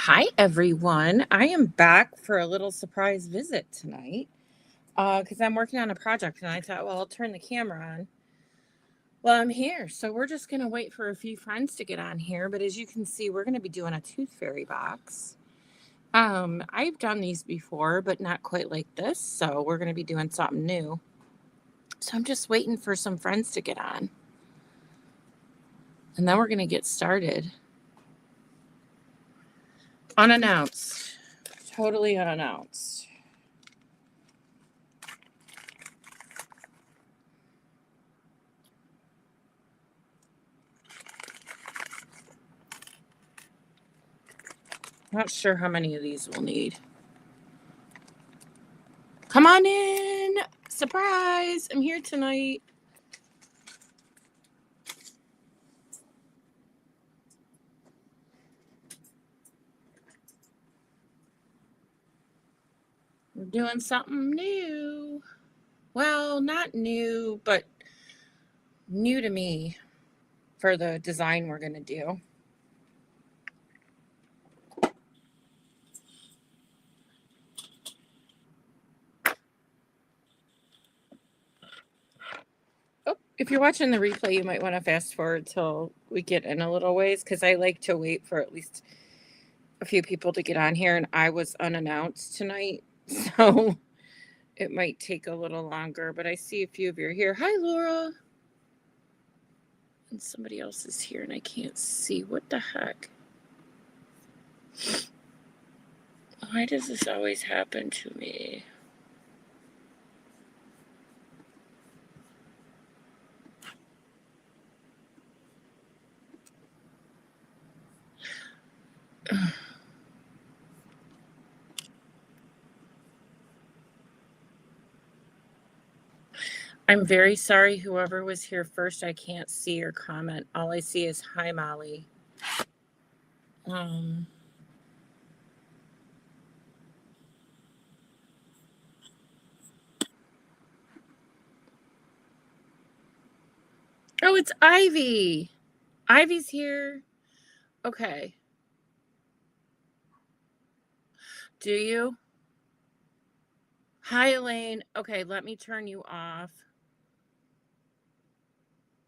Hi, everyone. I am back for a little surprise visit tonight because I'm working on a project and I thought, well, I'll turn the camera on while I'm here. So we're just going to wait for a few friends to get on here. But as you can see, we're going to be doing a tooth fairy box. I've done these before, but not quite like this. So we're going to be doing something new. So I'm just waiting for some friends to get on. And then we're going to get started. Unannounced. Totally unannounced. Not sure how many of these we'll need. Come on in. Surprise. I'm here tonight. We're doing something new. Well, not new, but new to me for the design we're going to do. Oh, if you're watching the replay, you might want to fast forward till we get in a little ways because I like to wait for at least a few people to get on here, and I was unannounced tonight, so it might take a little longer, but I see a few of you are here. Hi, Laura. And somebody else is here, and I can't see. What the heck? Why does this always happen to me? I'm very sorry, whoever was here first. I can't see your comment. All I see is hi, Molly. Oh, it's Ivy. Ivy's here. Okay. Do you? Hi, Elaine. Okay, let me turn you off.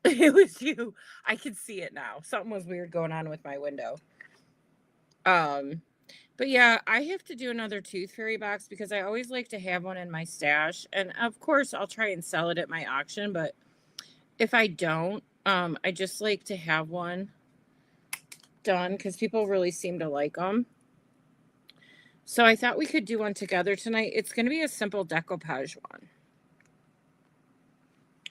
It was you. I can see it now. Something was weird going on with my window. But yeah, I have to do another tooth fairy box because I always like to have one in my stash. And of course, I'll try and sell it at my auction. But if I don't, I just like to have one done because people really seem to like them. So I thought we could do one together tonight. It's going to be a simple decoupage one.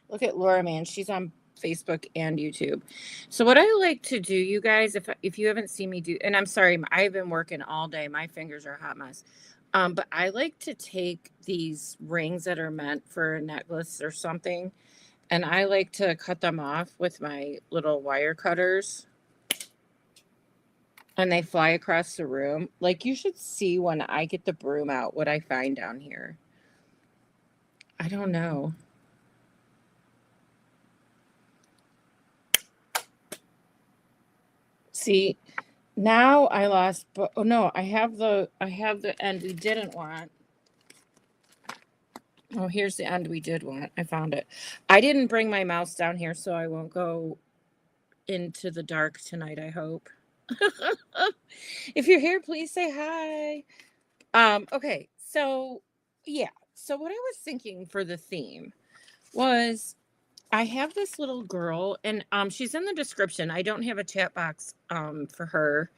Look at Laura, man. She's on Facebook and YouTube. So what I like to do, you guys, if you haven't seen me do, and I'm sorry, I've been working all day. My fingers are a hot mess. But I like to take these rings that are meant for a necklace or something, and I like to cut them off with my little wire cutters. And they fly across the room. Like, you should see when I get the broom out what I find down here. I don't know. See, now I lost, but oh no, I have the end we didn't want. Oh, here's the end we did want. I found it. I didn't bring my mouse down here, so I won't go into the dark tonight, I hope. If you're here, please say hi. Okay, so yeah. So what I was thinking for the theme was I have this little girl, and she's in the description. I don't have a chat box for her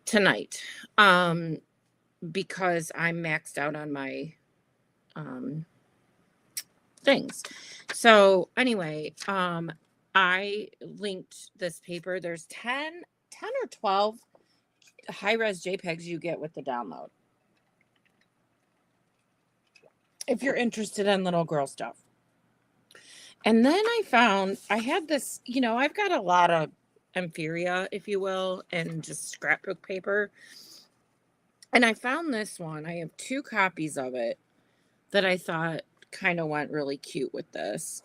tonight because I'm maxed out on my things. So anyway, I linked this paper. There's 10 or 12 high-res JPEGs you get with the download if you're interested in little girl stuff. And then I found I had this, I've got a lot of Ampheria, if you will, and just scrapbook paper. And I found this one. I have 2 copies of it that I thought kind of went really cute with this.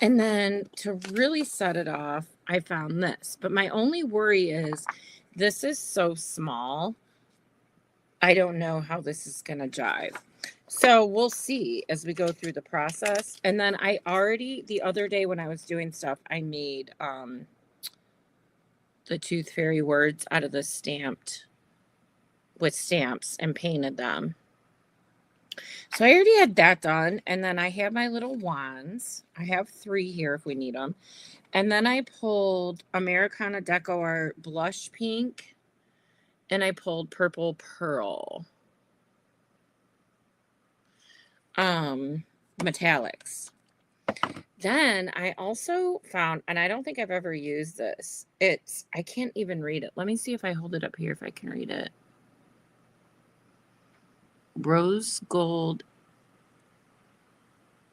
And then to really set it off, I found this. But my only worry is this is so small. I don't know how this is going to jive. So we'll see as we go through the process. And then I already, the other day when I was doing stuff, I made the Tooth Fairy words out of the stamped, with stamps, and painted them. So I already had that done. And then I have my little wands. I have 3 here if we need them. And then I pulled Americana Deco Art Blush Pink. And I pulled Purple Pearl. Metallics. Then I also found, and I don't think I've ever used this. I can't even read it. Let me see if I hold it up here if I can read it. Rose Gold.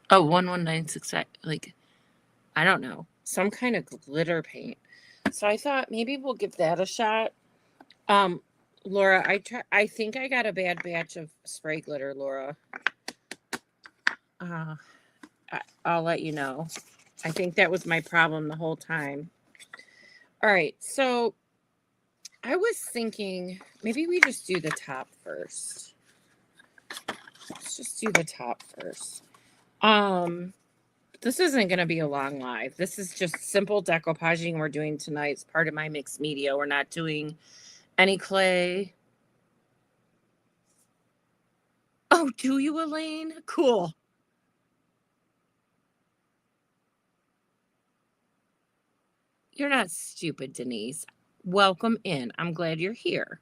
Oh, 11965. Like, I don't know. Some kind of glitter paint. So I thought maybe we'll give that a shot. Laura, I think I got a bad batch of spray glitter, Laura. I'll let you know. I think that was my problem the whole time. All right, so I was thinking maybe we just do the top first. Let's just do the top first. This isn't going to be a long live. This is just simple decoupaging we're doing tonight. It's part of my mixed media. We're not doing any clay. Oh, do you, Elaine? Cool. You're not stupid, Denise. Welcome in. I'm glad you're here.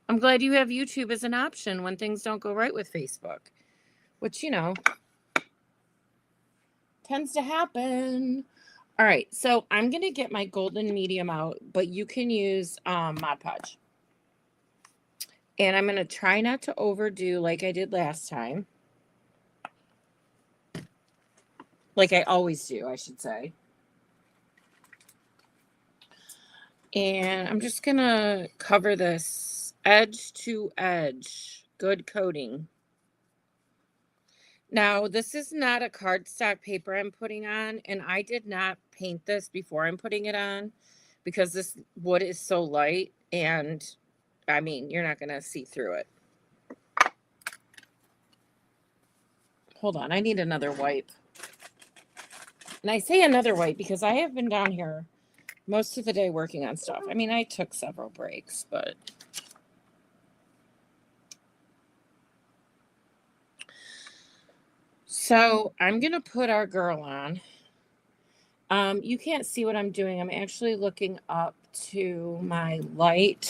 I'm glad you have YouTube as an option when things don't go right with Facebook, which, you know, tends to happen. All right, so I'm going to get my golden medium out, but you can use Mod Podge. And I'm going to try not to overdo like I did last time. Like I always do, I should say. And I'm just going to cover this edge to edge. Good coating. Now, this is not a cardstock paper I'm putting on, and I did not paint this before I'm putting it on because this wood is so light, and I mean, you're not going to see through it. Hold on, I need another wipe. And I say another wipe because I have been down here most of the day working on stuff. I mean, I took several breaks, but... So I'm going to put our girl on. You can't see what I'm doing. I'm actually looking up to my light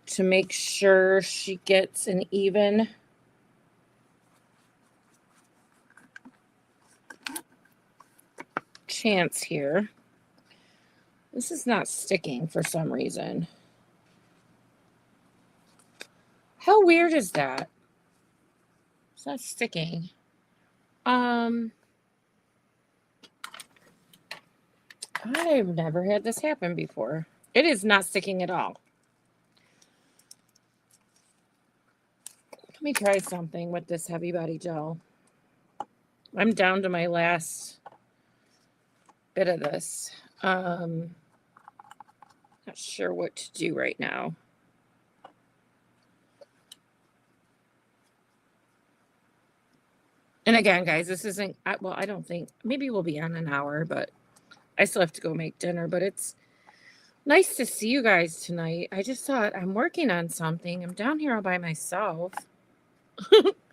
to make sure she gets an even chance here. This is not sticking for some reason. How weird is that? It's not sticking. I've never had this happen before. It is not sticking at all. Let me try something with this heavy body gel. I'm down to my last bit of this. Not sure what to do right now. And again, guys, this isn't, well, I don't think, maybe we'll be on an hour, but I still have to go make dinner. But it's nice to see you guys tonight. I just thought I'm working on something. I'm down here all by myself.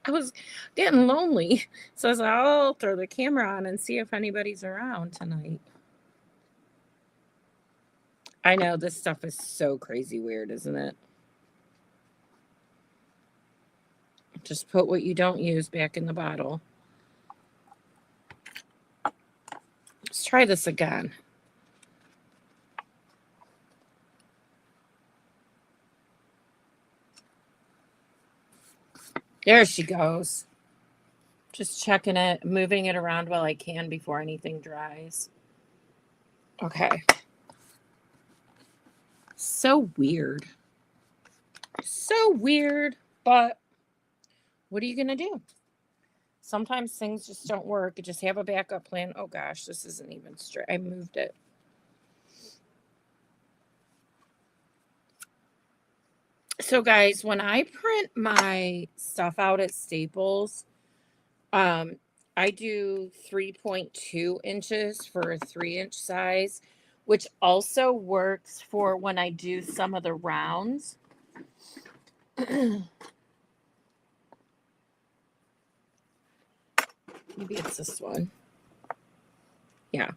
I was getting lonely. So I was like, I'll throw the camera on and see if anybody's around tonight. I know this stuff is so crazy weird, isn't it? Just put what you don't use back in the bottle. Let's try this again. There she goes. Just checking it, moving it around while I can before anything dries. Okay. So weird. So weird, but what are you going to do? Sometimes things just don't work. You just have a backup plan. Oh gosh, this isn't even straight. I moved it. So guys, when I print my stuff out at Staples, I do 3.2 inches for a 3-inch size, which also works for when I do some of the rounds. Maybe it's this one. Yeah.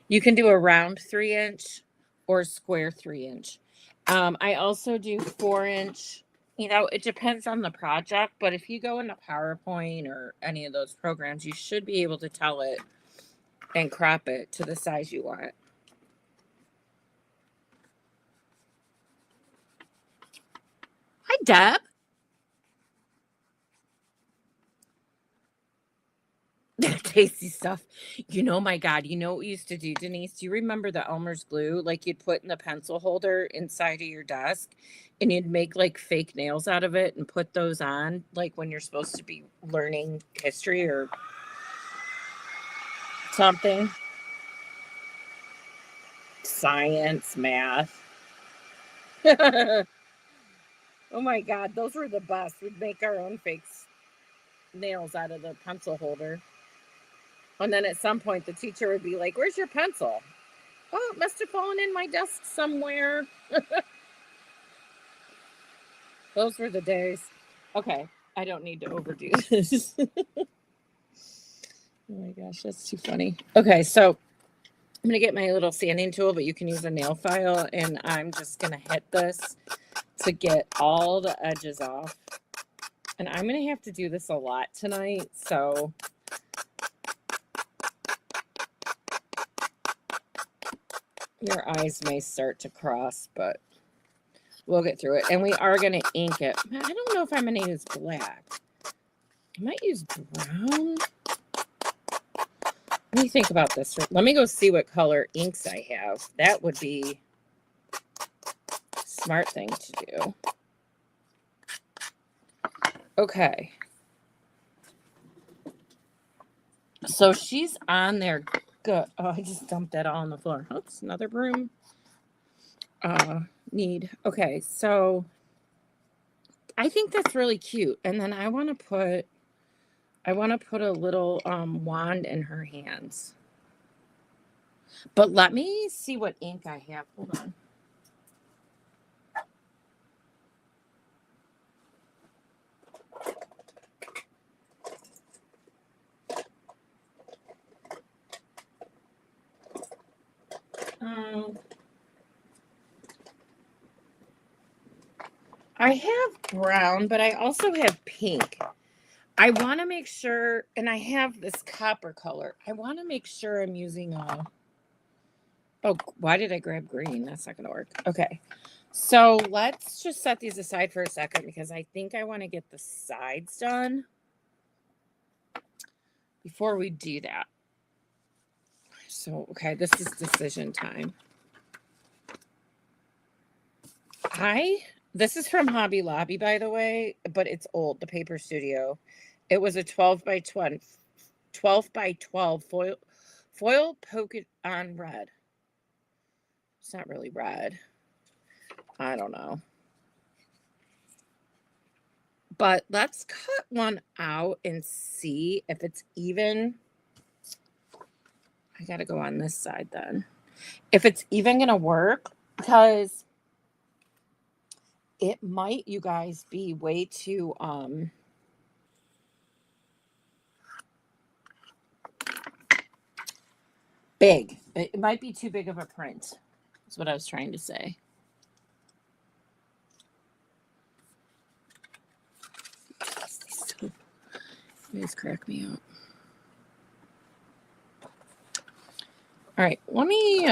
You can do a round 3-inch or square 3-inch. I also do 4-inch. You know, it depends on the project, but if you go into PowerPoint or any of those programs, you should be able to tell it and crop it to the size you want. Hi, Deb. Tasty stuff. You know, my God, you know what we used to do, Denise? Do you remember the Elmer's glue? Like you'd put in the pencil holder inside of your desk and you'd make like fake nails out of it and put those on, like when you're supposed to be learning history or something. Science, math. Oh my God, those were the best. We'd make our own fake nails out of the pencil holder. And then at some point, the teacher would be like, "Where's your pencil?" "Oh, it must have fallen in my desk somewhere." Those were the days. Okay, I don't need to overdo this. Oh my gosh, that's too funny. Okay, so I'm going to get my little sanding tool, but you can use a nail file, and I'm just going to hit this to get all the edges off. And I'm going to have to do this a lot tonight, so your eyes may start to cross, but we'll get through it. And we are going to ink it. I don't know if I'm going to use black. I might use brown. Let me think about this. Let me go see what color inks I have. That would be a smart thing to do. Okay. So she's on there. Good. Oh, I just dumped that all on the floor. Oops, another broom. Need. Okay, so I think that's really cute. And then I want to put a little wand in her hands. But let me see what ink I have. Hold on. I have brown, but I also have pink. I want to make sure, and I have this copper color. I want to make sure I'm using oh, why did I grab green? That's not going to work. Okay. So let's just set these aside for a second because I think I want to get the sides done before we do that. So, okay, this is decision time. This is from Hobby Lobby, by the way, but it's old, the Paper Studio. It was a 12 by 12 foil polka on red. It's not really red. I don't know. But let's cut one out and see if it's even. I got to go on this side then. If it's even going to work, because it might, you guys, be way too big. It might be too big of a print. That's what I was trying to say. These crack me up. All right, let me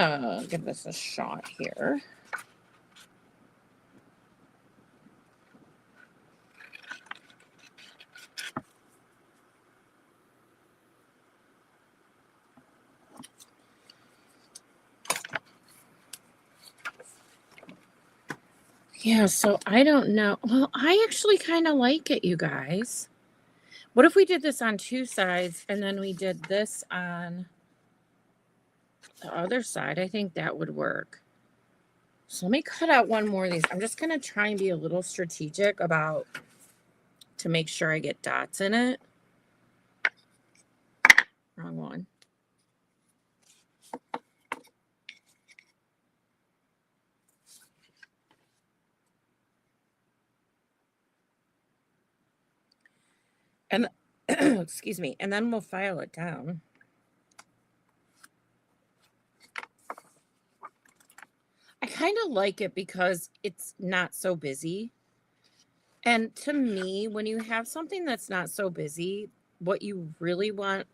give this a shot here. Yeah, so I don't know. Well, I actually kind of like it, you guys. What if we did this on two sides and then we did this on the other side? I think that would work. So let me cut out one more of these. I'm just going to try and be a little strategic about to make sure I get dots in it. Wrong one. And excuse me, and then we'll file it down. I kind of like it because it's not so busy. And to me, when you have something that's not so busy, what you really want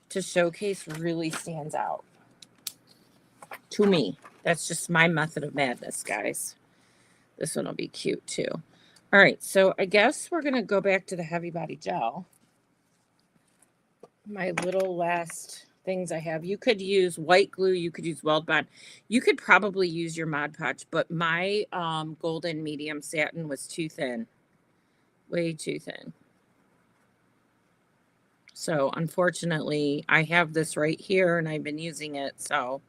to showcase really stands out. To me, that's just my method of madness, guys. This one will be cute too. All right, so I guess we're going to go back to the Heavy Body Gel. My little last things I have. You could use white glue. You could use Weld Bond. You could probably use your Mod Podge, but my golden medium satin was too thin. Way too thin. So unfortunately, I have this right here and I've been using it. So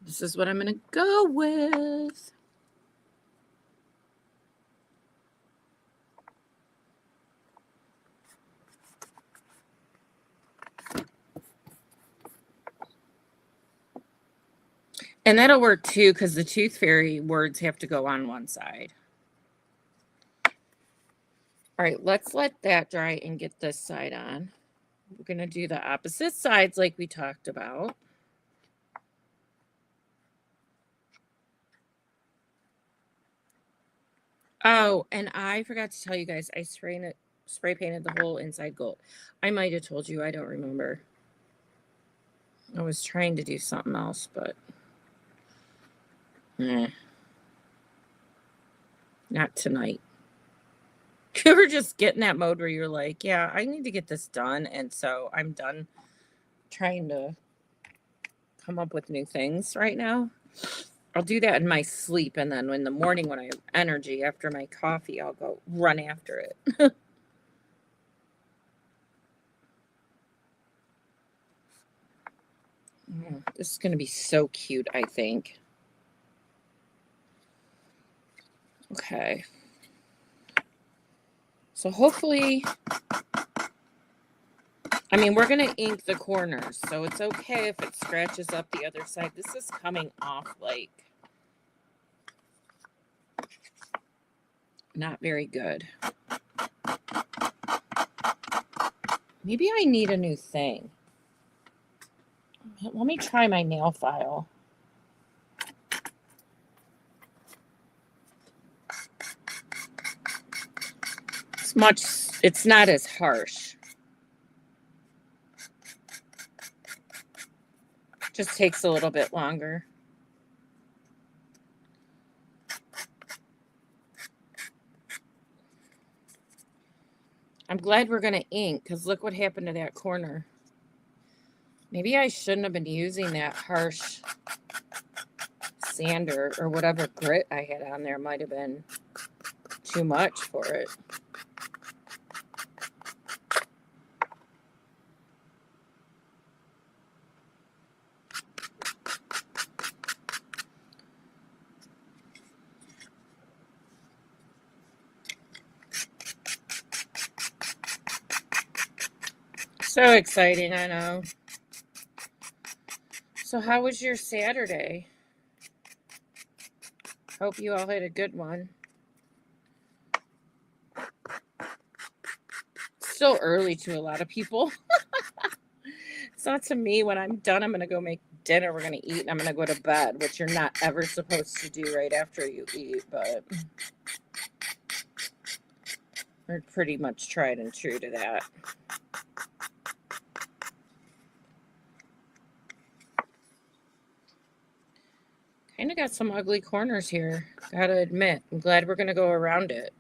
this is what I'm going to go with. And that'll work too, because the Tooth Fairy words have to go on one side. All right, let's let that dry and get this side on. We're going to do the opposite sides like we talked about. Oh, and I forgot to tell you guys, I spray painted the whole inside gold. I might have told you, I don't remember. I was trying to do something else, but not tonight. You ever just get in that mode where you're like, yeah, I need to get this done. And so I'm done trying to come up with new things right now. I'll do that in my sleep. And then in the morning when I have energy after my coffee, I'll go run after it. This is going to be so cute, I think. Okay. So hopefully, I mean, we're going to ink the corners, so it's okay if it scratches up the other side. This is coming off like not very good. Maybe I need a new thing. Let me try my nail file. It's not as harsh. Just takes a little bit longer. I'm glad we're going to ink because look what happened to that corner. Maybe I shouldn't have been using that harsh sander or whatever grit I had on there. Might have been too much for it. So exciting, I know. So how was your Saturday? Hope you all had a good one. Still early to a lot of people. It's not to me. When I'm done, I'm going to go make dinner. We're going to eat and I'm going to go to bed, which you're not ever supposed to do right after you eat, but we're pretty much tried and true to that. Kind of got some ugly corners here, gotta admit. I'm glad we're going to go around it.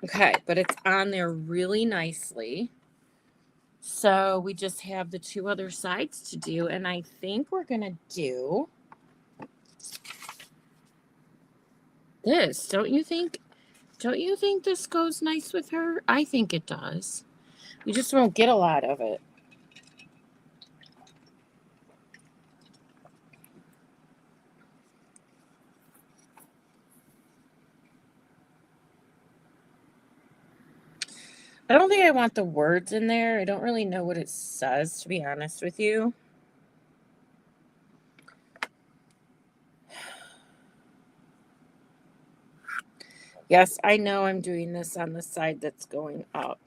Okay, but it's on there really nicely. So we just have the two other sides to do, and I think we're going to do this. Don't you think? Don't you think this goes nice with her? I think it does. We just won't get a lot of it. I don't think I want the words in there. I don't really know what it says, to be honest with you. Yes, I know I'm doing this on the side that's going up.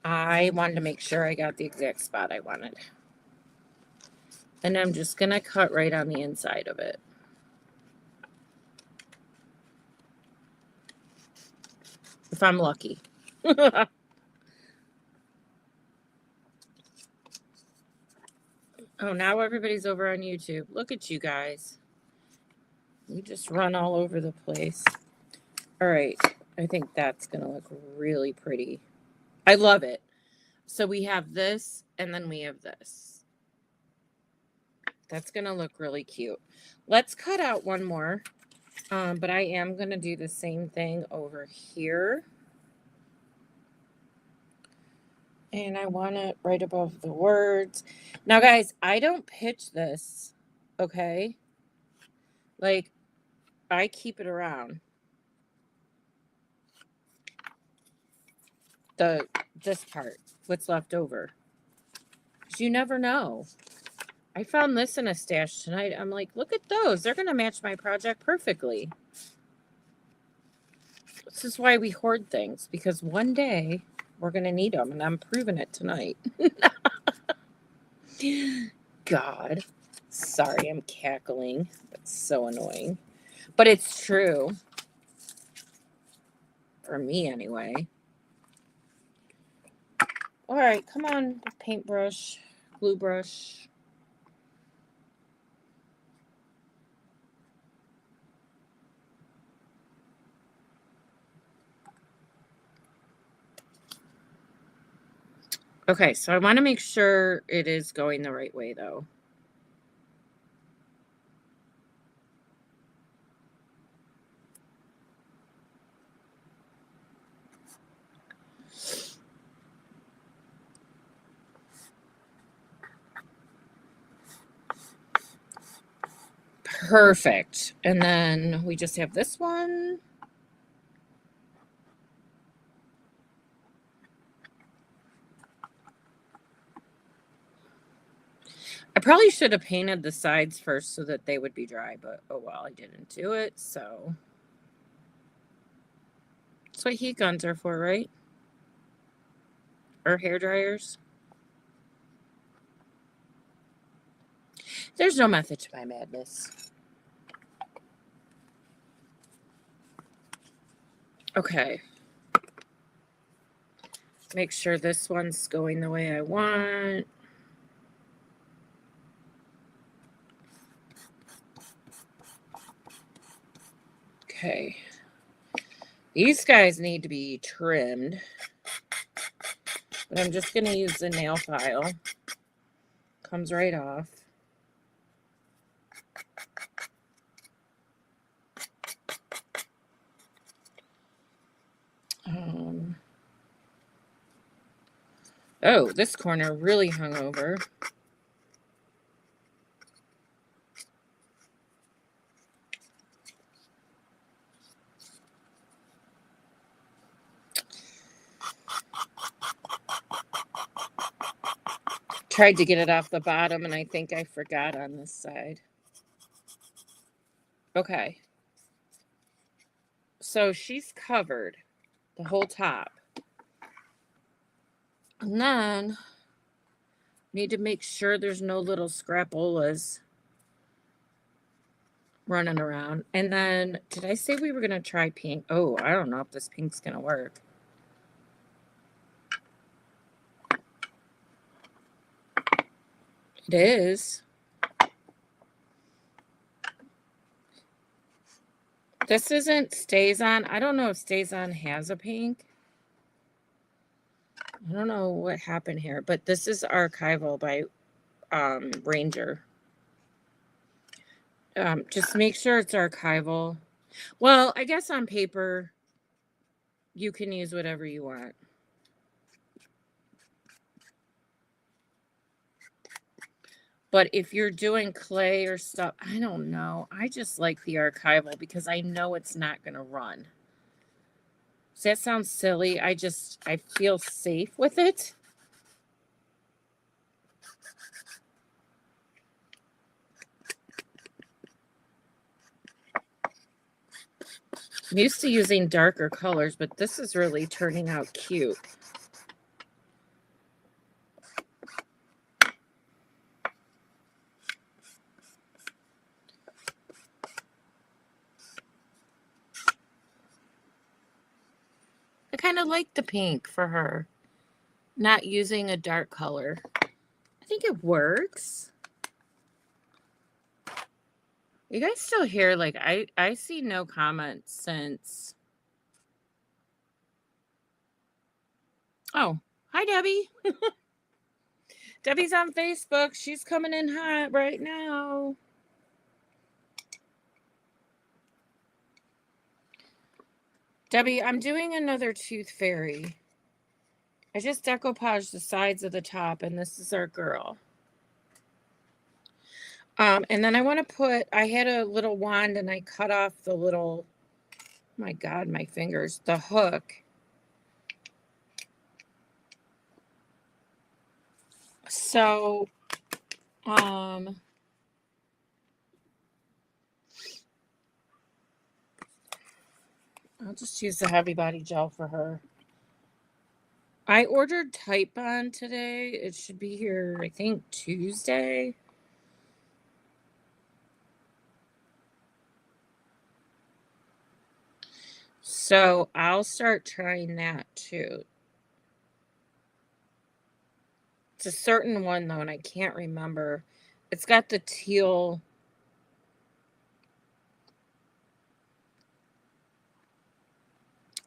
I wanted to make sure I got the exact spot I wanted. And I'm just going to cut right on the inside of it. If I'm lucky. Oh, now everybody's over on YouTube. Look at you guys. You just run all over the place. All right. I think that's going to look really pretty. I love it. So we have this and then we have this. That's going to look really cute. Let's cut out one more. But I am going to do the same thing over here. And I want it right above the words. Now, guys, I don't pitch this, okay? Like, I keep it around. This part, what's left over. 'Cause you never know. I found this in a stash tonight. I'm like, look at those. They're going to match my project perfectly. This is why we hoard things, because one day we're going to need them, and I'm proving it tonight. God. Sorry, I'm cackling. That's so annoying. But it's true. For me, anyway. All right, come on, paintbrush, glue brush. Okay, so I want to make sure it is going the right way, though. Perfect. And then we just have this one. I probably should have painted the sides first so that they would be dry, but oh well, I didn't do it, so. That's what heat guns are for, right? Or hair dryers. There's no method to my madness. Okay. Make sure this one's going the way I want. Okay. These guys need to be trimmed. But I'm just going to use the nail file. Comes right off. Oh, this corner really hung over. Tried to get it off the bottom, and I think I forgot on this side. Okay. So she's covered the whole top. And then need to make sure there's no little scrapolas running around. And then, did I say we were going to try pink? Oh, I don't know if this pink's going to work. It is. This isn't StazOn. I don't know if StazOn has a pink. I don't know what happened here, but this is Archival by Ranger. Just make sure it's Archival. Well, I guess on paper, you can use whatever you want. But if you're doing clay or stuff, I don't know. I just like the archival because I know it's not going to run. Does that sound silly? I feel safe with it. I'm used to using darker colors, but this is really turning out cute. I kind of like the pink for her. Not using a dark color. I think it works. You guys still here? Like, I see no comments since. Oh, hi, Debbie. Debbie's on Facebook. She's coming in hot right now. Debbie, I'm doing another tooth fairy. I just decoupaged the sides of the top, and this is our girl. And then I want to I had a little wand, and I cut off the little, oh my God, my fingers, the hook. So, I'll just use the Heavy Body Gel for her. I ordered Titebond today. It should be here, I think, Tuesday. So I'll start trying that too. It's a certain one though, and I can't remember. It's got the teal.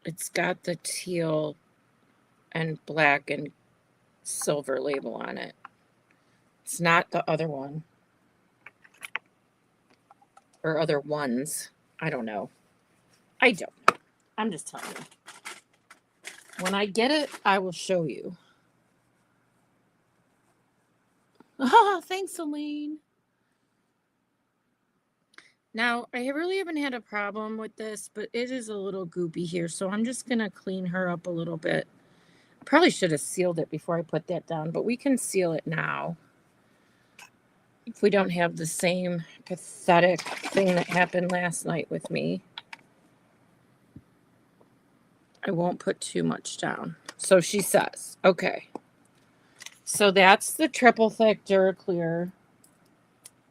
It's got the teal and black and silver label on it. It's not the other one. Or other ones. I don't know. I don't know. I'm just telling you. When I get it, I will show you. Oh, thanks, Elaine. Now, I really haven't had a problem with this, but it is a little goopy here, so I'm just going to clean her up a little bit. Probably should have sealed it before I put that down, but we can seal it now. If we don't have the same pathetic thing that happened last night with me, I won't put too much down. So she says, okay. So that's the triple thick Duraclear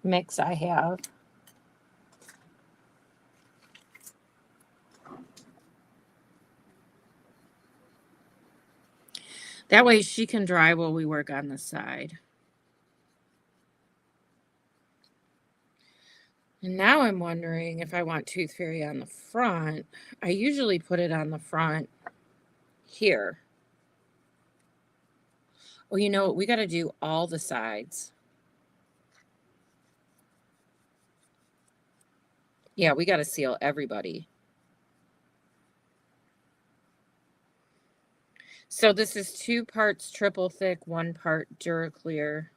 mix I have. That way she can dry while we work on the side. And now I'm wondering if I want Tooth Fairy on the front. I usually put it on the front here. Oh, you know what? We got to do all the sides. Yeah, we got to seal everybody. So this is 2 parts triple thick, 1 part Duraclear.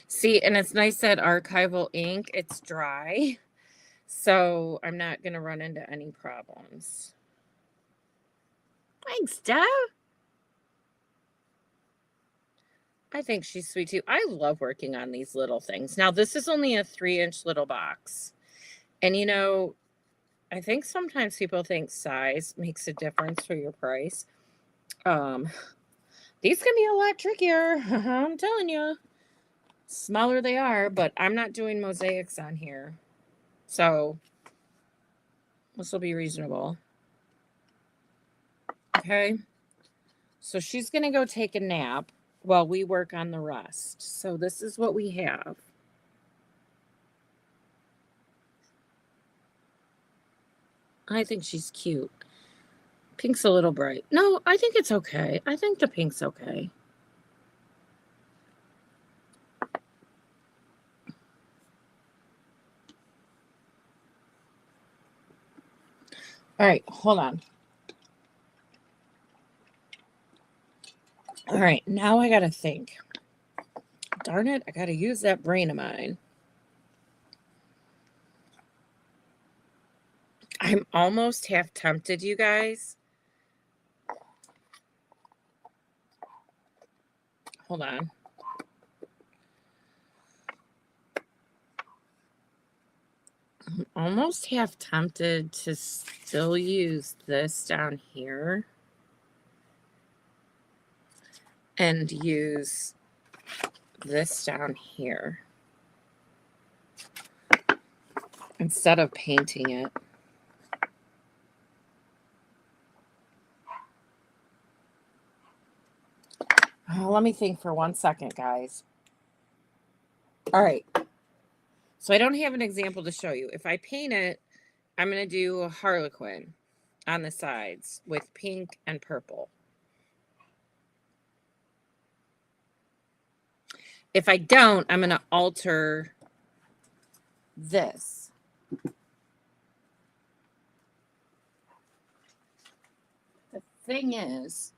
See, and it's nice that archival ink, it's dry. So I'm not going to run into any problems. Thanks, Deb. I think she's sweet too. I love working on these little things. Now, this is only a 3-inch little box. And you know, I think sometimes people think size makes a difference for your price. These can be a lot trickier. I'm telling you. Smaller they are, but I'm not doing mosaics on here. So this will be reasonable. Okay. So she's going to go take a nap while we work on the rest. So this is what we have. I think she's cute. Pink's a little bright. No, I think it's okay. I think the pink's okay. All right, hold on. All right, now I got to think. Darn it, I got to use that brain of mine. I'm almost half tempted, you guys. Hold on. I'm almost half tempted to still use this down here and use this down here instead of painting it. Oh, let me think for 1 second, guys. All right. So I don't have an example to show you. If I paint it, I'm going to do a Harlequin on the sides with pink and purple. If I don't, I'm going to alter this. The thing is,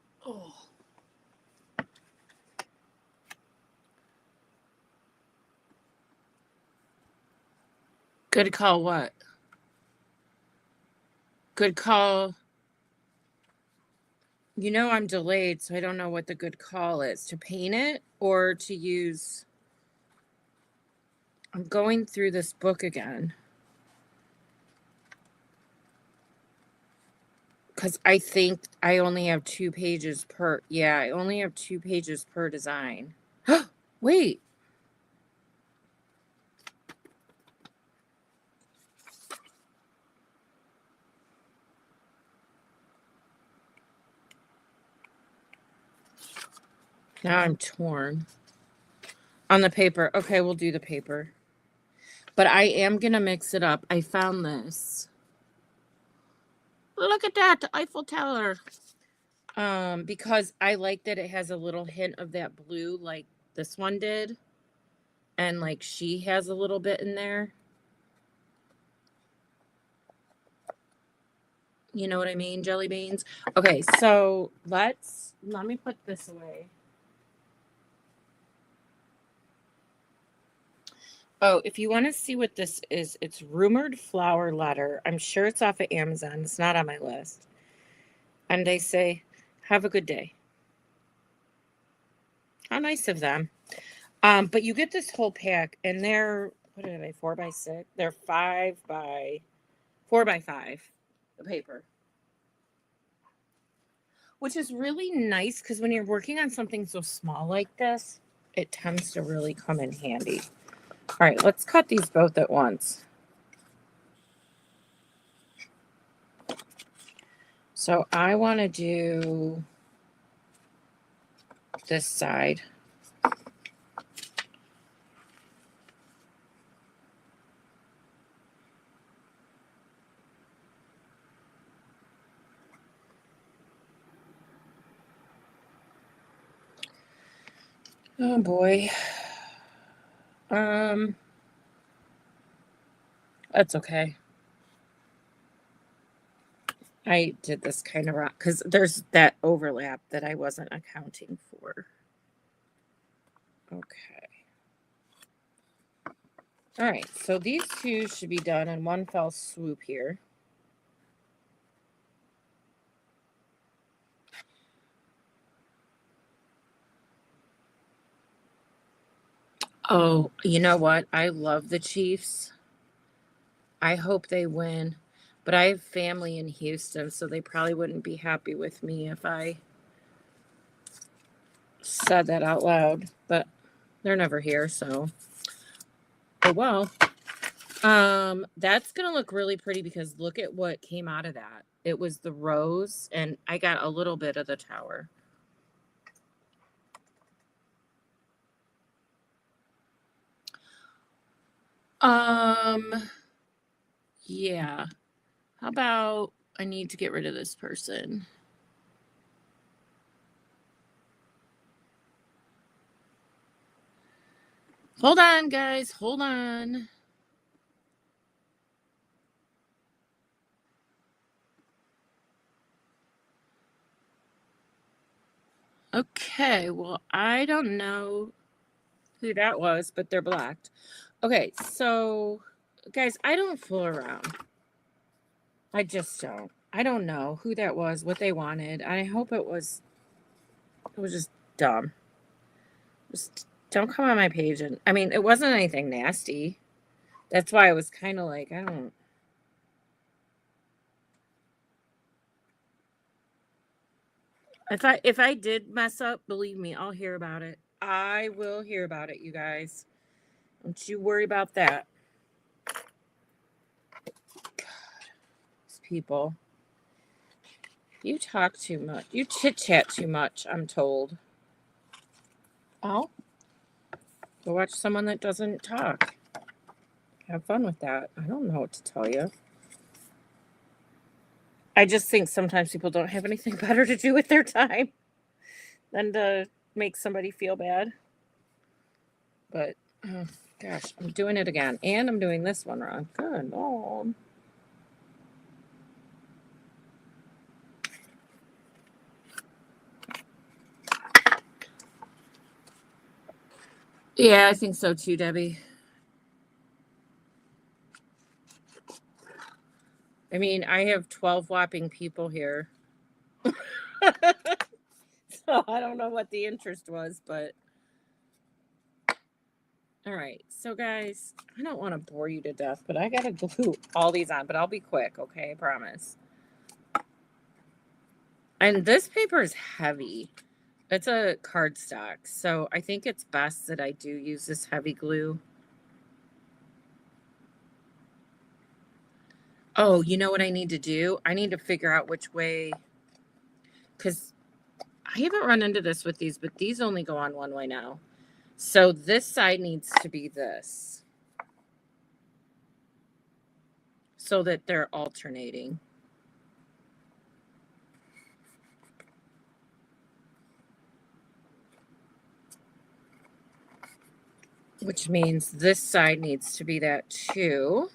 good call what? Good call. You know I'm delayed, so I don't know what the good call is. To paint it or to use... I'm going through this book again. Because I think I only have 2 pages per... Yeah, I only have 2 pages per design. Wait. Now I'm torn on the paper. Okay, we'll do the paper. But I am going to mix it up. I found this. Look at that, the Eiffel Tower. Because I like that it has a little hint of that blue like this one did. And like she has a little bit in there. You know what I mean, jelly beans? Okay, so let me put this away. Oh, if you want to see what this is, it's Rumored Flower Letter. I'm sure it's off of Amazon. It's not on my list. And they say, have a good day. How nice of them. But you get this whole pack, and they're, what are they, 4x6? They're 4x5, the paper. Which is really nice, because when you're working on something so small like this, it tends to really come in handy. All right, let's cut these both at once. So I want to do this side. Oh boy. That's okay. I did this kind of wrong because there's that overlap that I wasn't accounting for. Okay. All right, so these two should be done in one fell swoop here. Oh, you know what? I love the Chiefs. I hope they win. But I have family in Houston, so they probably wouldn't be happy with me if I said that out loud. But they're never here, so oh well. That's gonna look really pretty because look at what came out of that. It was the rose, and I got a little bit of the tower. Yeah. How about I need to get rid of this person? Hold on, guys. Hold on. Okay, well, I don't know who that was, but they're blocked. Okay, so guys, I don't fool around. I just don't. I don't know who that was, what they wanted. I hope it was just dumb. Just don't come on my page and I mean, it wasn't anything nasty. That's why I was kind of like, I don't. If I did mess up, believe me, I'll hear about it. I will hear about it, you guys. Don't you worry about that. These people. You talk too much. You chit chat too much, I'm told. Oh, go watch someone that doesn't talk. Have fun with that. I don't know what to tell you. I just think sometimes people don't have anything better to do with their time than to make somebody feel bad. But, oh, gosh, I'm doing it again. And I'm doing this one wrong. Good Lord. Yeah, I think so too, Debbie. I mean, I have 12 whopping people here. So I don't know what the interest was, but all right. So guys, I don't want to bore you to death, but I got to glue all these on, but I'll be quick, okay? I promise. And this paper is heavy. It's a cardstock, so I think it's best that I do use this heavy glue. Oh, you know what I need to do? I need to figure out which way, because I haven't run into this with these, but these only go on one way now. So this side needs to be this so that they're alternating. Which means this side needs to be that too.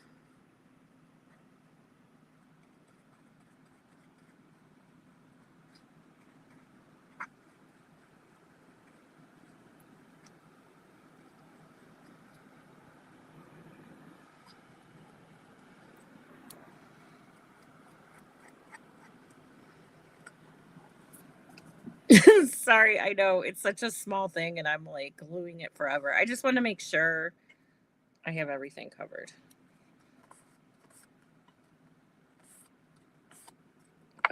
Sorry, I know it's such a small thing and I'm like gluing it forever. I just want to make sure I have everything covered.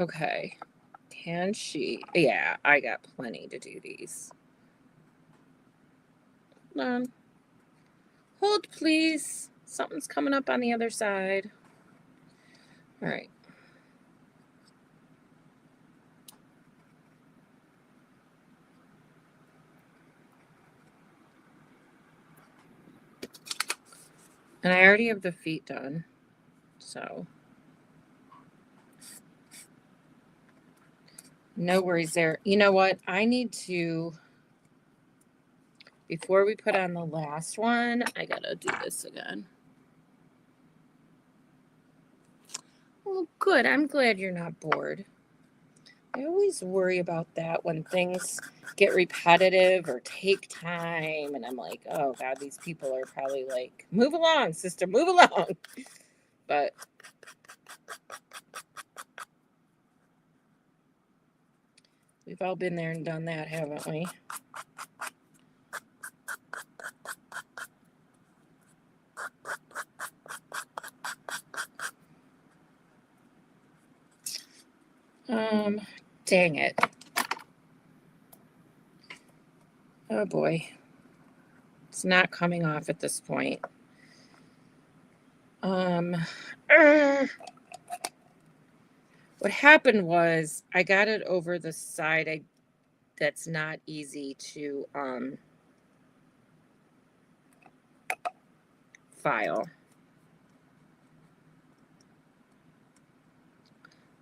Okay. Can she? Yeah, I got plenty to do these. Hold on. Hold, please. Something's coming up on the other side. All right. And I already have the feet done. So no worries there. You know what? I need to, before we put on the last one, I gotta do this again. Well, good. I'm glad you're not bored. I always worry about that when things get repetitive or take time. And I'm like, oh, God, these people are probably like, move along, sister, move along. But we've all been there and done that, haven't we? Dang it. Oh boy. It's not coming off at this point. What happened was I got it over the side that's not easy to file.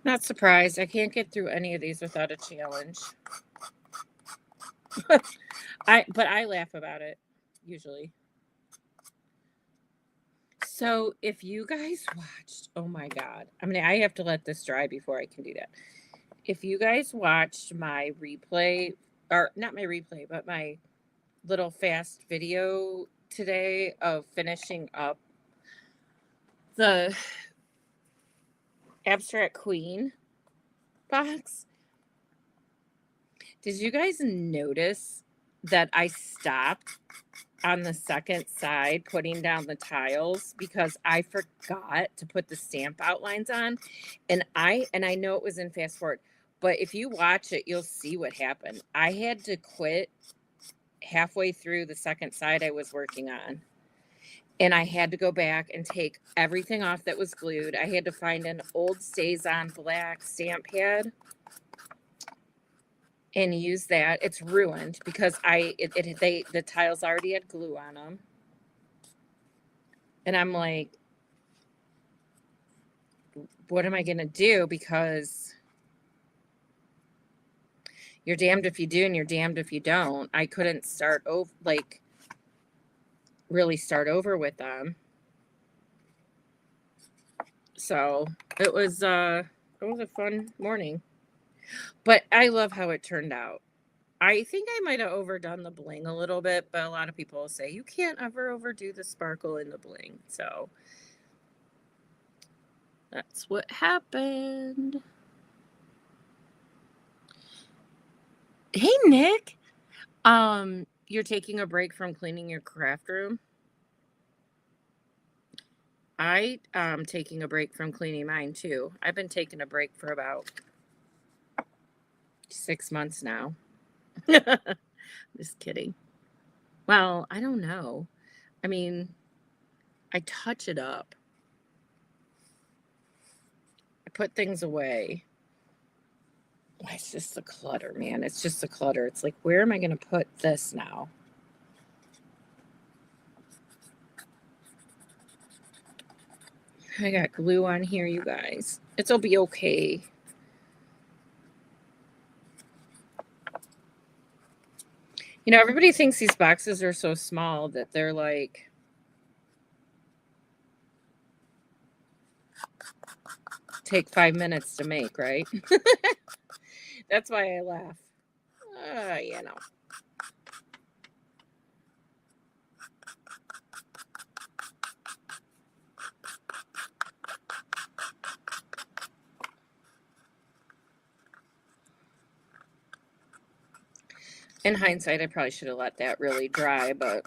Not surprised. I can't get through any of these without a challenge. But I laugh about it usually. So if you guys watched, oh my God. I mean, I have to let this dry before I can do that. If you guys watched my replay or not my replay, but my little fast video today of finishing up the Abstract Queen box. Did you guys notice that I stopped on the second side putting down the tiles because I forgot to put the stamp outlines on? And I know it was in fast forward, but if you watch it, you'll see what happened. I had to quit halfway through the second side I was working on. And I had to go back and take everything off that was glued. I had to find an old StazOn black stamp pad and use that. It's ruined because the tiles already had glue on them. And I'm like, what am I going to do? Because you're damned if you do and you're damned if you don't. I couldn't start over, really start over with them. So it was a fun morning. But I love how it turned out. I think I might have overdone the bling a little bit, but a lot of people say you can't ever overdo the sparkle in the bling. So that's what happened. Hey, Nick. You're taking a break from cleaning your craft room? I'm taking a break from cleaning mine too. I've been taking a break for about 6 months now. Just kidding. Well, I don't know. I mean, I touch it up. I put things away. It's just the clutter, man. It's just the clutter. It's like, where am I going to put this now? I got glue on here, you guys. It'll be okay. You know, everybody thinks these boxes are so small that they're like take 5 minutes to make, right? That's why I laugh. You know. In hindsight, I probably should have let that really dry, but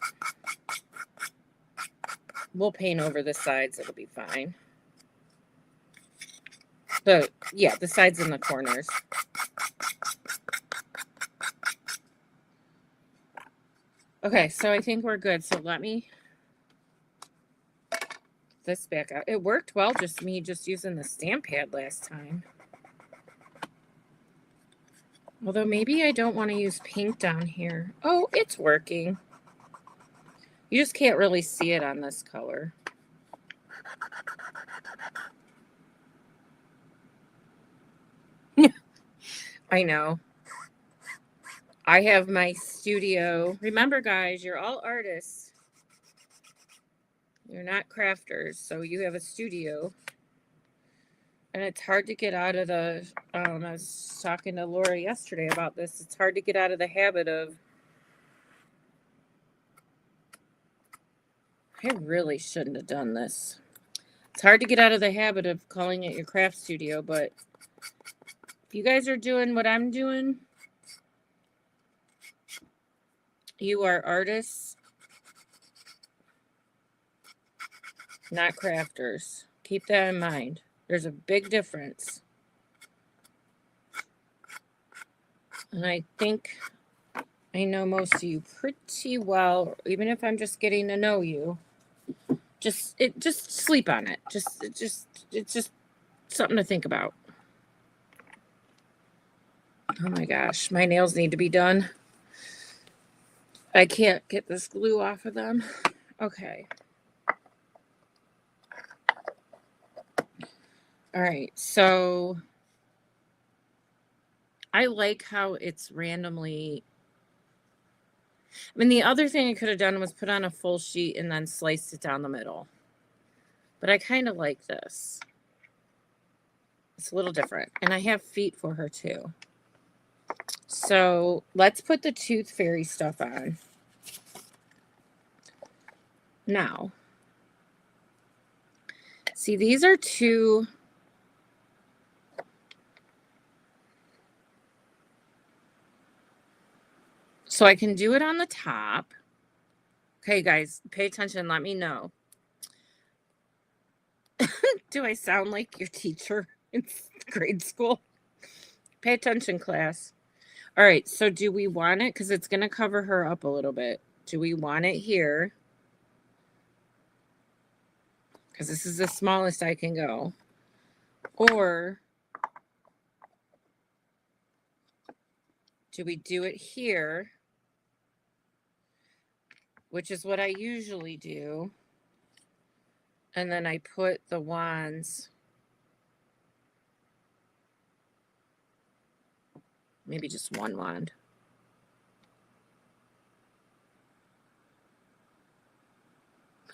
we'll paint over the sides. It'll be fine. But yeah, the sides and the corners. Okay, so I think we're good. So let me this back out. It worked well, just me using the stamp pad last time. Although maybe I don't want to use pink down here. Oh, it's working. You just can't really see it on this color. I know. I have my studio. Remember, guys, you're all artists. You're not crafters, so you have a studio. And it's hard to get out of the, I was talking to Laura yesterday about this. It's hard to get out of the habit of, I really shouldn't have done this. It's hard to get out of the habit of calling it your craft studio, but if you guys are doing what I'm doing, you are artists, not crafters. Keep that in mind. There's a big difference. And I think I know most of you pretty well, even if I'm just getting to know you. Just sleep on it. It's just something to think about. Oh my gosh, my nails need to be done. I can't get this glue off of them. Okay. All right, so I like how it's randomly. I mean, the other thing I could have done was put on a full sheet and then sliced it down the middle. But I kind of like this. It's a little different. And I have feet for her too. So let's put the Tooth Fairy stuff on. Now, see, these are two. So I can do it on the top. Okay, guys, pay attention. Let me know. Do I sound like your teacher in grade school? Pay attention, class. All right, so do we want it? Because it's going to cover her up a little bit. Do we want it here? Because this is the smallest I can go. Or do we do it here? Which is what I usually do. And then I put the wands. Maybe just one wand.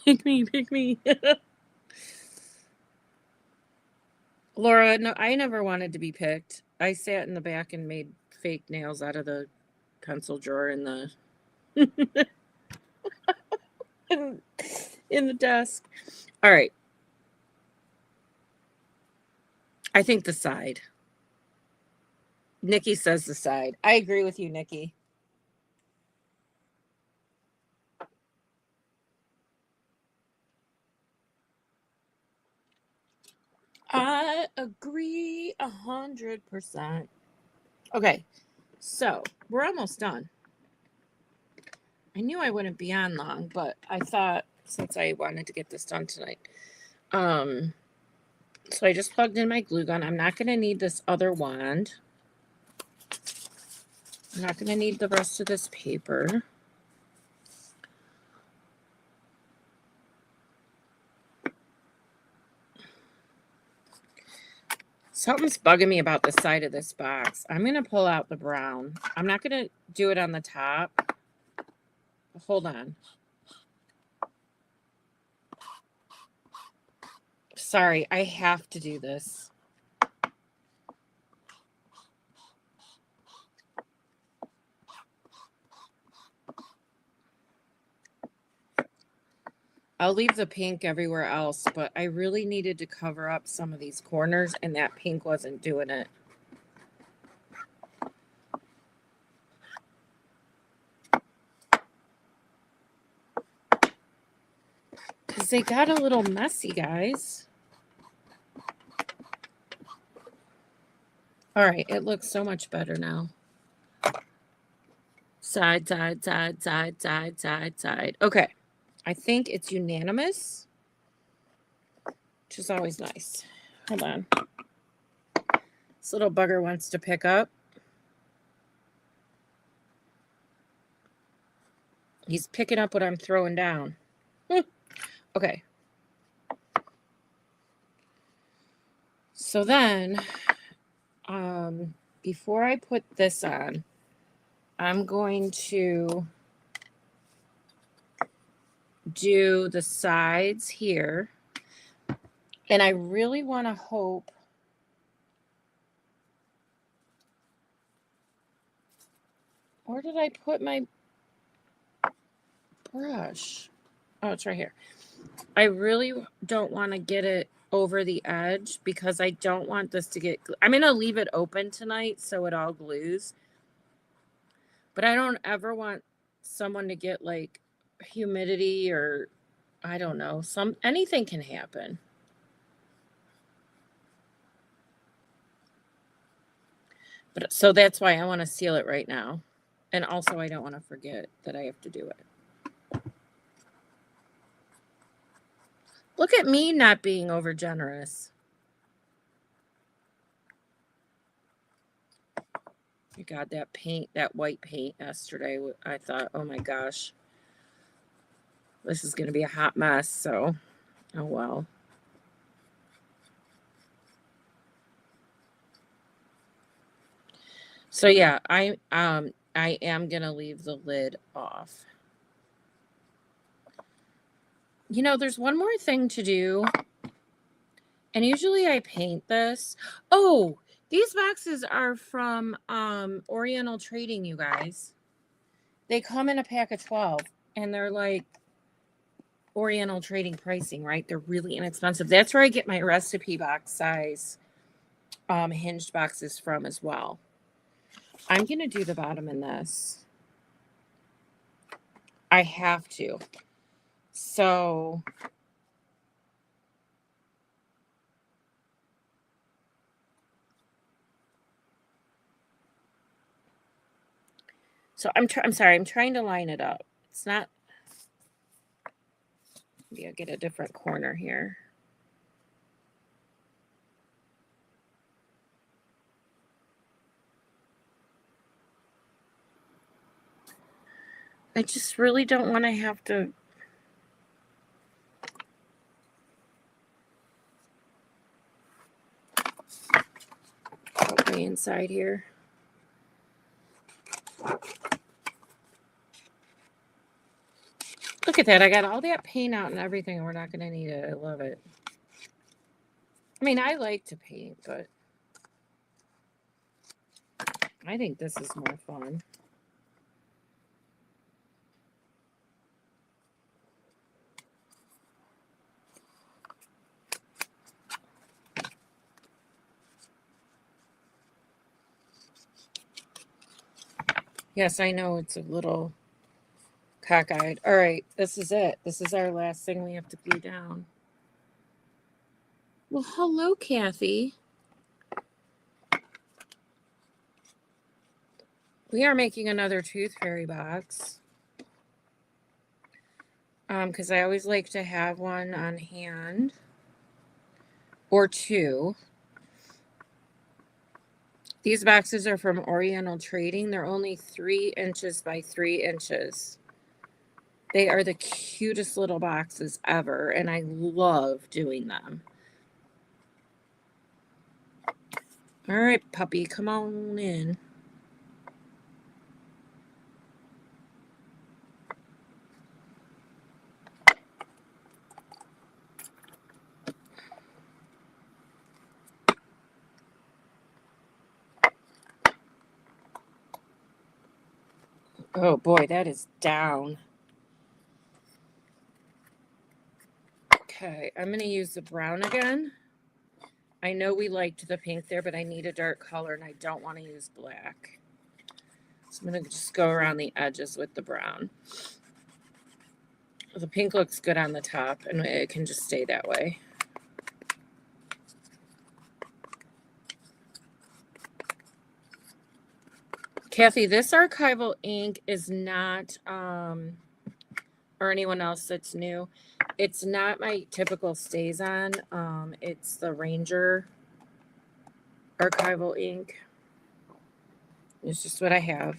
Pick me, pick me. Laura, no, I never wanted to be picked. I sat in the back and made fake nails out of the pencil drawer in the in the desk. All right. I think the side. Nikki says the side. I agree with you, Nikki. I agree 100%. Okay, so we're almost done. I knew I wouldn't be on long, but I thought since I wanted to get this done tonight. So I just plugged in my glue gun. I'm not going to need this other wand. I'm not going to need the rest of this paper. Something's bugging me about the side of this box. I'm going to pull out the brown. I'm not going to do it on the top. Hold on. Sorry, I have to do this. I'll leave the pink everywhere else, but I really needed to cover up some of these corners, and that pink wasn't doing it. Because they got a little messy, guys. All right, it looks so much better now. Side, side, side, side, side, side, side. Okay. I think it's unanimous, which is always nice. Hold on. This little bugger wants to pick up. He's picking up what I'm throwing down. Okay. So then, before I put this on, I'm going to do the sides here. And I really want to hope where did I put my brush? Oh, it's right here. I really don't want to get it over the edge because I don't want this to get, I'm going to leave it open tonight so it all glues. But I don't ever want someone to get like humidity or I don't know, anything can happen. But so that's why I want to seal it right now. And also I don't want to forget that I have to do it. Look at me not being over generous. God, that paint, that white paint yesterday, I thought, oh my gosh, this is going to be a hot mess. So, oh well. So yeah, I am going to leave the lid off. You know, there's one more thing to do. And usually I paint this. Oh, These boxes are from Oriental Trading, you guys. They come in a pack of 12, and they're like Oriental Trading pricing, right? They're really inexpensive. That's where I get my recipe box size hinged boxes from as well. I'm going to do the bottom in this. I have to. So I'm sorry, I'm trying to line it up. It's not. Maybe I'll get a different corner here. I just really don't want to have to. Way inside here. Look at that. I got all that paint out and everything, and we're not going to need it. I love it. I mean, I like to paint, but I think this is more fun. Yes, I know it's a little cockeyed. All right, this is it. This is our last thing we have to glue down. Well, hello, Kathy. We are making another Tooth Fairy box. Because I always like to have one on hand. Or two. These boxes are from Oriental Trading. They're only 3 inches by 3 inches. They are the cutest little boxes ever, and I love doing them. All right, puppy, come on in. Oh boy, that is down. Okay, I'm going to use the brown again. I know we liked the pink there, but I need a dark color, and I don't want to use black. So I'm going to just go around the edges with the brown. The pink looks good on the top, and it can just stay that way. Kathy, this archival ink is not, or anyone else that's new, it's not my typical StazOn. It's the Ranger archival ink. It's just what I have.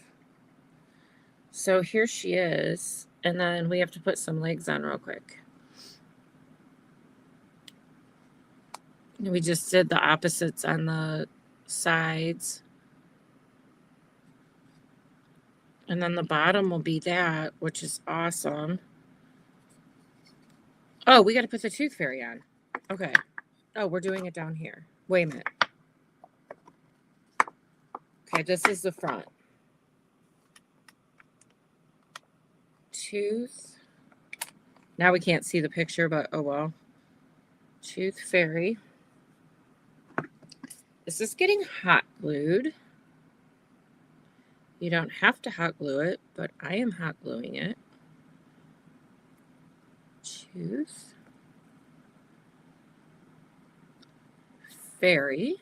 So here she is. And then we have to put some legs on real quick. We just did the opposites on the sides. And then the bottom will be that, which is awesome. Oh, we got to put the Tooth Fairy on. Okay. Oh, we're doing it down here. Wait a minute. Okay, this is the front. Tooth. Now we can't see the picture, but oh well. Tooth Fairy. This is getting hot glued. You don't have to hot glue it, but I am hot gluing it. Tooth Fairy.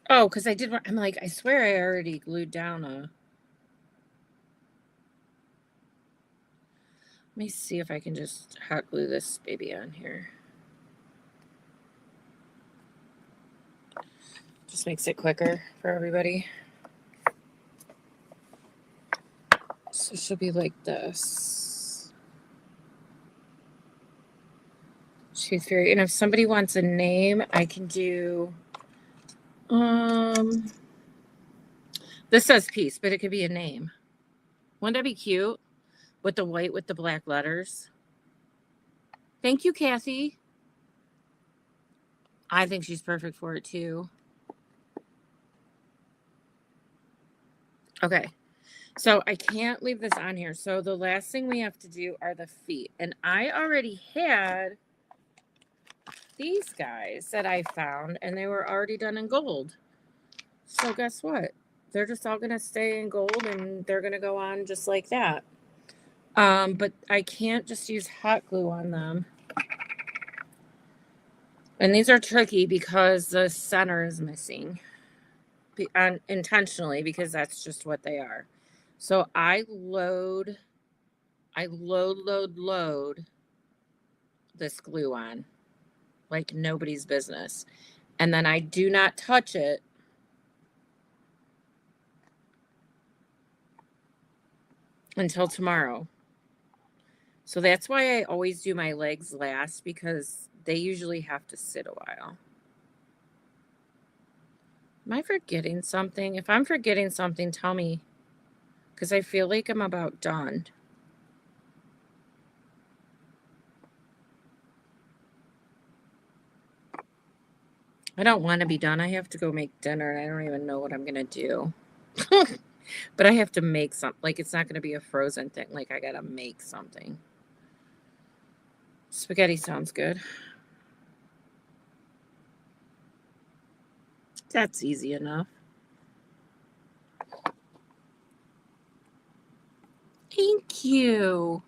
Oh, because I did. I'm like, I swear I already glued down a. Let me see if I can just hot glue this baby on here. Just makes it quicker for everybody. So she'll be like this. Tooth Fairy. And if somebody wants a name, I can do. This says Peace, but it could be a name. Wouldn't that be cute? With the white with the black letters. Thank you, Kathy. I think she's perfect for it too. Okay. So I can't leave this on here. So the last thing we have to do are the feet. And I already had these guys that I found, and they were already done in gold. So guess what? They're just all going to stay in gold, and they're going to go on just like that. But I can't just use hot glue on them. And these are tricky because the center is missing. Intentionally, because that's just what they are. So I load this glue on like nobody's business. And then I do not touch it until tomorrow. So that's why I always do my legs last, because they usually have to sit a while. Am I forgetting something? If I'm forgetting something, tell me, because I feel like I'm about done. I don't want to be done. I have to go make dinner, and I don't even know what I'm going to do. But I have to make something. Like, it's not going to be a frozen thing. Like, I got to make something. Spaghetti sounds good. That's easy enough. Thank you.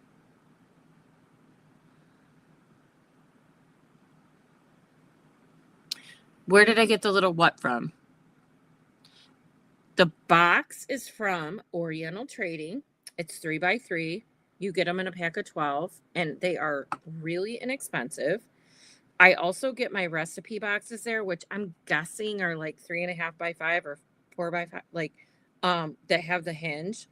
Where did I get the little what from? The box is from Oriental Trading. It's 3x3. You get them in a pack of 12, and they are really inexpensive. I also get my recipe boxes there, which I'm guessing are like 3.5x5 or 4x5, like that have the hinge.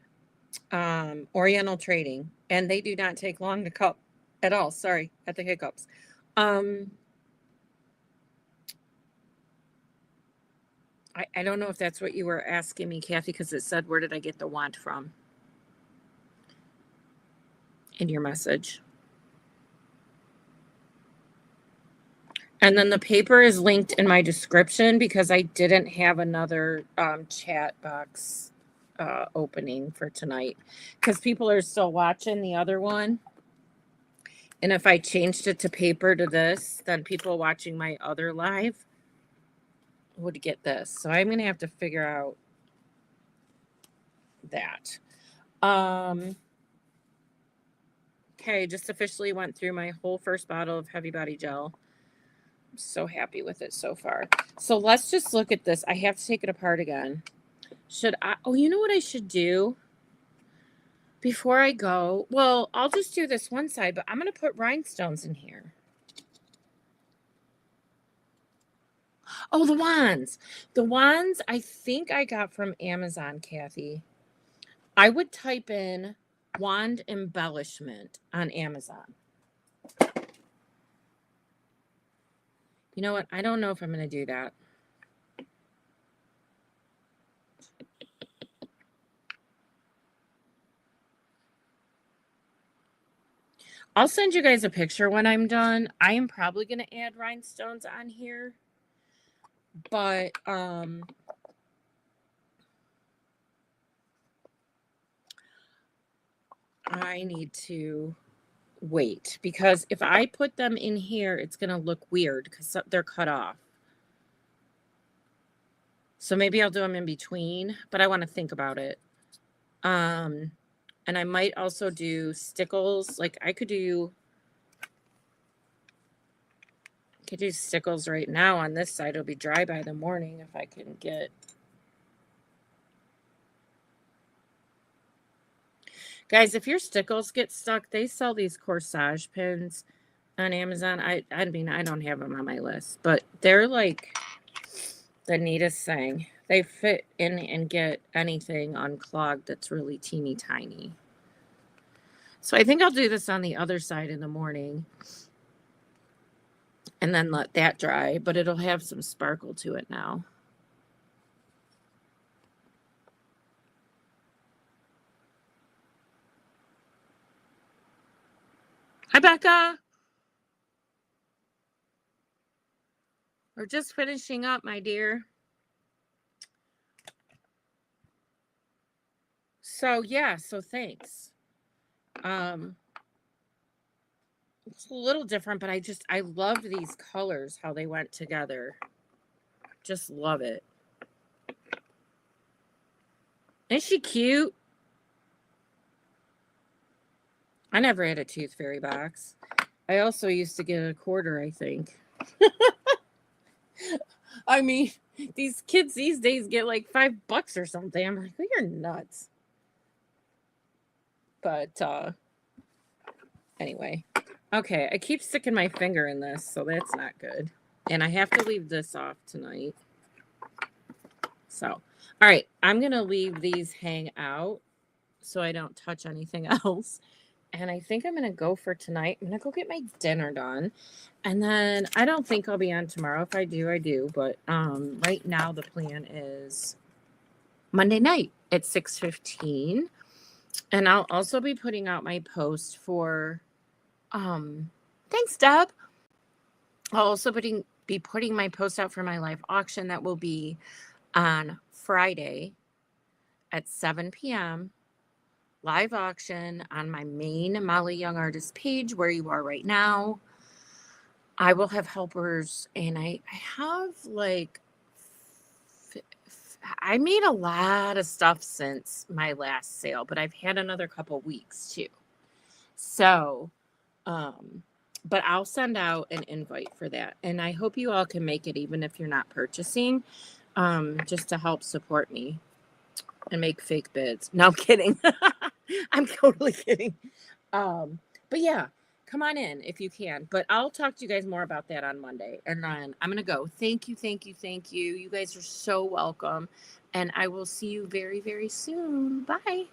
Oriental Trading, and they do not take long to cup at all. Sorry, at the hiccups. I don't know if that's what you were asking me, Kathy, because it said, where did I get the wand from in your message? And then the paper is linked in my description, because I didn't have another chat box opening for tonight, because people are still watching the other one. And if I changed it to paper to this, then people watching my other live would get this. So I'm going to have to figure out that. Okay, just officially went through my whole first bottle of Heavy Body Gel. I'm so happy with it so far. So let's just look at this. I have to take it apart again. Should I? Oh, you know what I should do before I go? Well, I'll just do this one side, but I'm going to put rhinestones in here. Oh, the wands. The wands I think I got from Amazon, Kathy. I would type in wand embellishment on Amazon. You know what? I don't know if I'm going to do that. I'll send you guys a picture when I'm done. I am probably going to add rhinestones on here. But I need to wait, because if I put them in here, it's going to look weird because they're cut off. So maybe I'll do them in between, but I want to think about it. And I might also do stickles. Like I could do stickles right now on this side. It'll be dry by the morning if I can get. Guys, if your stickles get stuck, they sell these corsage pins on Amazon. I mean, I don't have them on my list, but they're like the neatest thing. They fit in and get anything unclogged that's really teeny tiny. So I think I'll do this on the other side in the morning and then let that dry, but it'll have some sparkle to it now. Hi, Becca. We're just finishing up, my dear. So yeah, so thanks. It's a little different, but I loved these colors, how they went together. Just love it. Isn't she cute? I never had a Tooth Fairy box. I also used to get a quarter, I think. I mean, these kids these days get like $5 or something. I'm like, oh, you're nuts. But anyway. Okay, I keep sticking my finger in this, so that's not good. And I have to leave this off tonight. So, all right, I'm going to leave these hang out so I don't touch anything else. And I think I'm going to go for tonight. I'm going to go get my dinner done. And then I don't think I'll be on tomorrow. If I do, I do. But right now the plan is Monday night at 6:15. And I'll also be putting out my post for thanks, Deb. I'll also be putting my post out for my live auction that will be on Friday at 7 p.m. Live auction on my main Molly Young Artist page where you are right now. I will have helpers, and I have like I made a lot of stuff since my last sale, but I've had another couple weeks too. So, but I'll send out an invite for that, and I hope you all can make it, even if you're not purchasing, just to help support me and make fake bids. No, I'm kidding. I'm totally kidding. But yeah, come on in if you can. But I'll talk to you guys more about that on Monday. And then I'm going to go. Thank you, thank you, thank you. You guys are so welcome. And I will see you very, very soon. Bye.